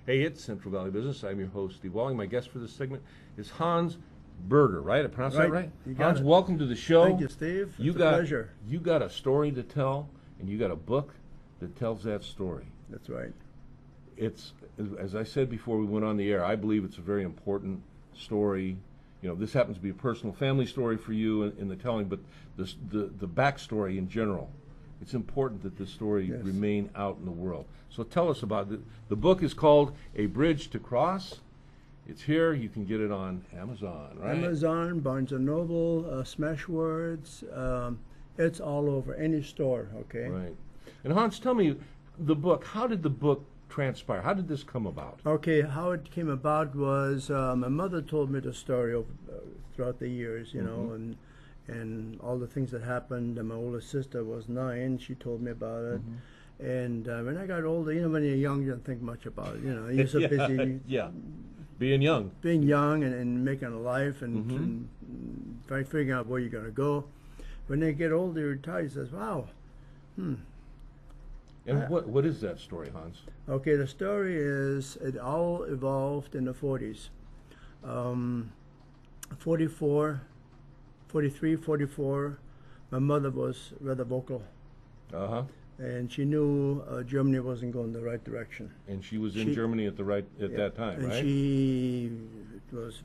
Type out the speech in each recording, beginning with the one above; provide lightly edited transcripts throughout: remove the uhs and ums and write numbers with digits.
Hey, it's Central Valley Business. I'm your host, Steve Walling. My guest for this segment is Hans Berger, right? I pronounced that right? You got Hans, it. welcome to the show. Thank you, Steve. It's a pleasure. You got a story to tell, and you got a book that tells that story. That's right. It's, as I said before we went on the air, I believe it's a very important story. You know, this happens to be a personal family story for you in the telling, but the backstory in general. It's important that this story remain out in the world. So tell us about it. The book is called A Bridge to Cross. It's here. You can get it on Amazon, right? Amazon, Barnes & Noble, Smashwords. It's all over, any store, okay? Right. And Hans, tell me, the book, how did the book transpire? How did this come about? Okay, how it came about was my mother told me the story throughout the years, you know, and all the things that happened. And my oldest sister was 9. She told me about it. And when I got older, you know, when you're young, you don't think much about it. You know, you're so busy. Being young. Being young and making a life and figuring out where you're going to go. When they get older, you retire, you says, wow. And what is that story, Hans? Okay, the story is it all evolved in the 40s. 43, 44, my mother was rather vocal. And she knew Germany wasn't going the right direction. And she was in Germany at that time, and right? She was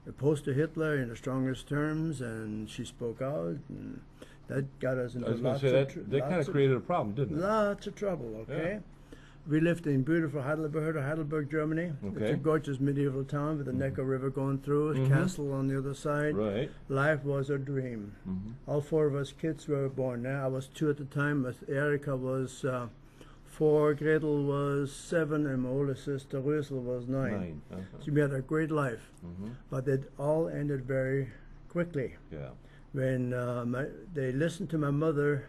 opposed to Hitler in the strongest terms, and she spoke out, and that got us into lots of trouble. That kind of created a problem, didn't it? Lots of trouble, okay? Yeah. We lived in beautiful Heidelberg, Germany. Okay. It's a gorgeous medieval town with the Neckar River going through, a castle on the other side. Right. Life was a dream. All 4 of us kids were born there. I was 2 at the time. Erika was 4, Gretel was 7, and my older sister Rösel was 9. So we had a great life. But it all ended very quickly. Yeah. When they listened to my mother,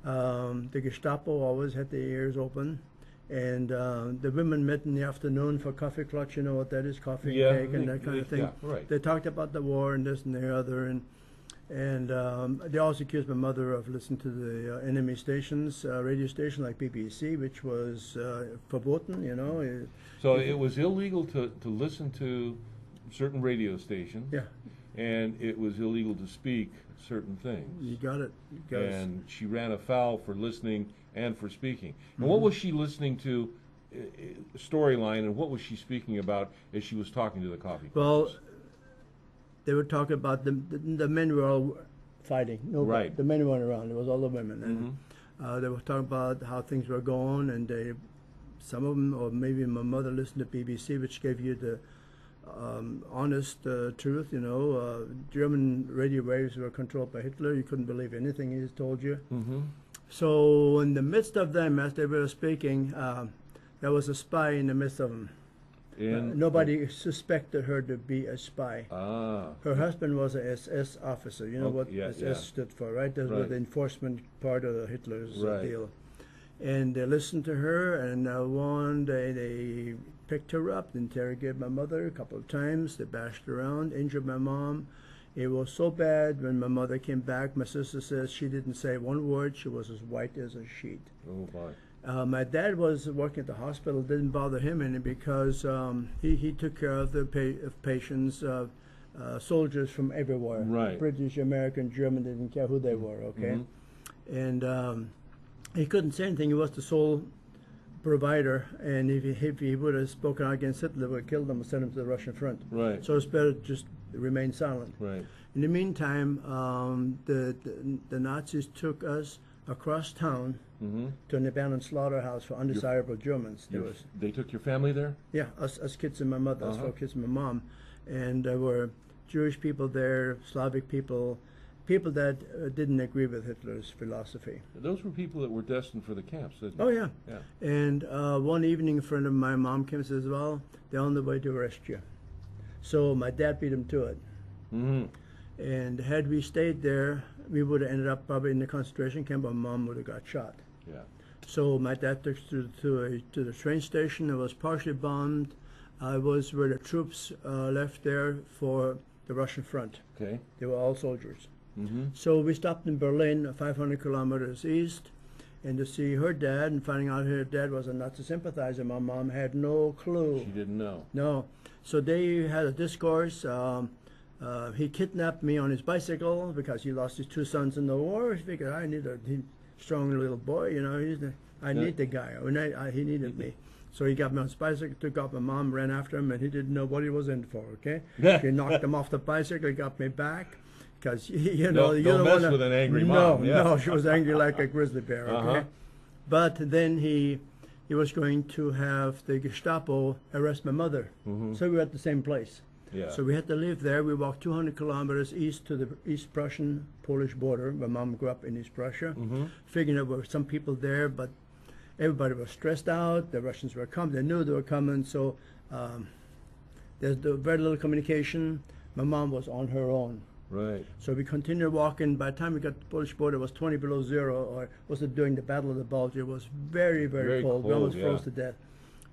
the Gestapo always had their ears open. And the women met in the afternoon for coffee clutch, you know what that is, coffee and cake and that kind of thing. Yeah, right. They talked about the war and this and the other, and they also accused my mother of listening to the enemy stations, radio station like BBC, which was verboten, you know. So it was illegal to listen to certain radio stations. Yeah. And it was illegal to speak certain things. You got it. And she ran afoul for listening and for speaking. And what was she listening to, storyline, and what was she speaking about as she was talking to the coffee clubs? Well, they were talking about the men were all fighting. Right. The men weren't around. It was all the women. And they were talking about how things were going, and some of them, or maybe my mother, listened to BBC, which gave you the honest truth, you know. German radio waves were controlled by Hitler. You couldn't believe anything he told you. So in the midst of them, as they were speaking, there was a spy in the midst of them. Nobody suspected her to be a spy. Her husband was an SS officer. You know what SS stood for, right? That was the enforcement part of Hitler's deal. And they listened to her, and one day they picked her up, interrogated my mother a couple of times. They bashed around, injured my mom. It was so bad when my mother came back. My sister says she didn't say one word. She was as white as a sheet. Oh, boy. My dad was working at the hospital. It didn't bother him any because he took care of the patients, soldiers from everywhere. Right. British, American, German, didn't care who they were, okay? And he couldn't say anything. He was the sole provider, and if he would have spoken out against Hitler, would have killed him and sent him to the Russian front. Right. So it's better to just remain silent. Right. In the meantime, the Nazis took us across town to an abandoned slaughterhouse for undesirable Germans. They took your family there? Yeah, us kids and my mother, us 4 kids and my mom. And there were Jewish people there, Slavic people, people that didn't agree with Hitler's philosophy. Those were people that were destined for the camps, didn't they? Oh, yeah. And one evening, a friend of my mom came and says, well, they're on the way to arrest you. So my dad beat him to it. And had we stayed there, we would have ended up probably in the concentration camp, or Mom would have got shot. Yeah. So my dad took us to the train station. It was partially bombed. I was where the troops left there for the Russian front. Okay. They were all soldiers. So we stopped in Berlin, 500 kilometers east, and to see her dad and finding out her dad was a Nazi sympathizer. My mom had no clue. She didn't know. No. So they had a discourse. He kidnapped me on his bicycle because he lost his 2 sons in the war. He figured I need a strong little boy, you know. I need the guy. He needed me. So he got me on his bicycle, took off. My mom ran after him, and he didn't know what he was in for, okay? He knocked him off the bicycle, got me back. Because, you know, you don't don't mess want to... with an angry mom. No, she was angry like a grizzly bear, okay? Uh-huh. But then he was going to have the Gestapo arrest my mother. So we were at the same place. Yeah. So we had to live there. We walked 200 kilometers east to the East Prussian-Polish border. My mom grew up in East Prussia. Figuring there were some people there, but everybody was stressed out. The Russians were coming. They knew they were coming. So there's very little communication. My mom was on her own. Right. So we continued walking. By the time we got to the Polish border, it was 20 below zero, or was it during the Battle of the Bulge? It was very, very cold. We almost froze to death.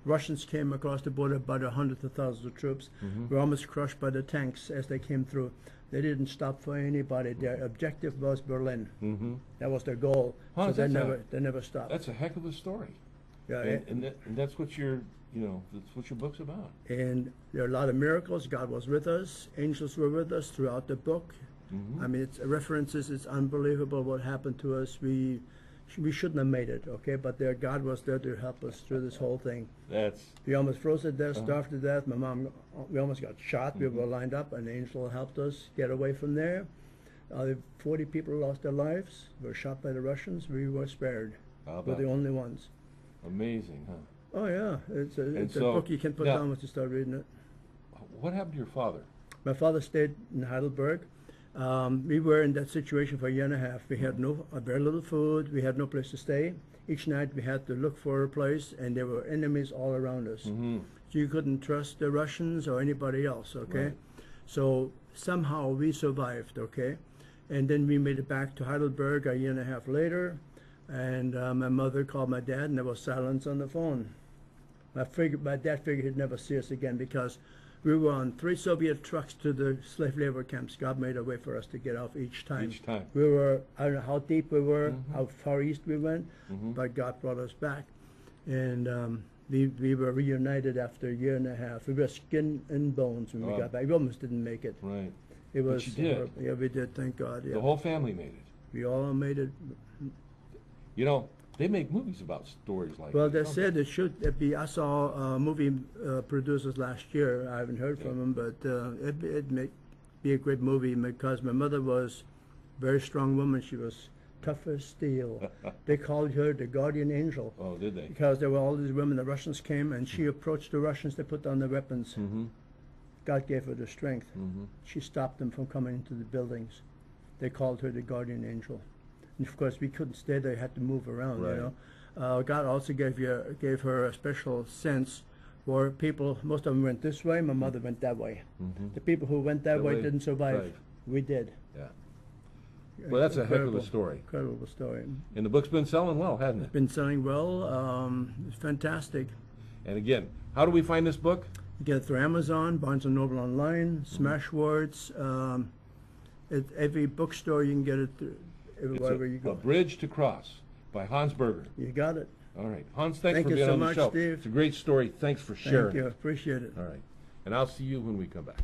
Russians came across the border, about hundreds of thousands of troops. We were almost crushed by the tanks as they came through. They didn't stop for anybody. Their objective was Berlin. That was their goal. Huh, So they never stopped. That's a heck of a story. Yeah, And that's what that's what your book's about. and there are a lot of miracles. God was with us. Angels were with us throughout the book. I mean, it's references. It's unbelievable what happened to us. We shouldn't have made it, okay? But God was there to help us through this whole thing. We almost froze to death, starved to death. My mom, we almost got shot. We were lined up. An angel helped us get away from there. 40 people lost their lives. Were shot by the Russians. We were spared. We're the only ones. Amazing, huh? Oh yeah, it's a so, book you can put down once you start reading it. What happened to your father? My father stayed in Heidelberg. We were in that situation for a year and a half. We had very little food. We had no place to stay. Each night we had to look for a place, and there were enemies all around us. So you couldn't trust the Russians or anybody else, okay? Right. So somehow we survived, okay? And then we made it back to Heidelberg a year and a half later, and my mother called my dad, and there was silence on the phone. My dad figured he'd never see us again because we were on 3 Soviet trucks to the slave labor camps. God made a way for us to get off each time. We were, I don't know how deep we were, how far east we went, but God brought us back. And we were reunited after a year and a half. We were skin and bones when we got back. We almost didn't make it. Right. It was, but you did. Yeah, we did, thank God. Yeah. The whole family made it. We all made it. You know, they make movies about stories like Well, that. they said it should be. I saw movie producers last year. I haven't heard from them, but it may be a great movie because my mother was a very strong woman. She was tough as steel. They called her the guardian angel. Oh, did they? Because there were all these women. The Russians came, and she approached the Russians. They put down their weapons. God gave her the strength. She stopped them from coming into the buildings. They called her the guardian angel. And of course, we couldn't stay there; had to move around. Right. You know, God also gave her a special sense for people. Most of them went this way. My mother went that way. The people who went that way didn't survive. Right. We did. Yeah. Well, that's a heck of a story. Incredible story. And the book's been selling well, hasn't it? Been selling well. It's fantastic. And again, how do we find this book? You get it through Amazon, Barnes & Noble online, Smashwords. At every bookstore you can get it through. Wherever you go. A Bridge to Cross by Hans Berger. You got it. All right. Hans, thanks Thank for you being so on the much, show. Steve. It's a great story. Thanks for sharing. Thank you. Appreciate it. All right. And I'll see you when we come back.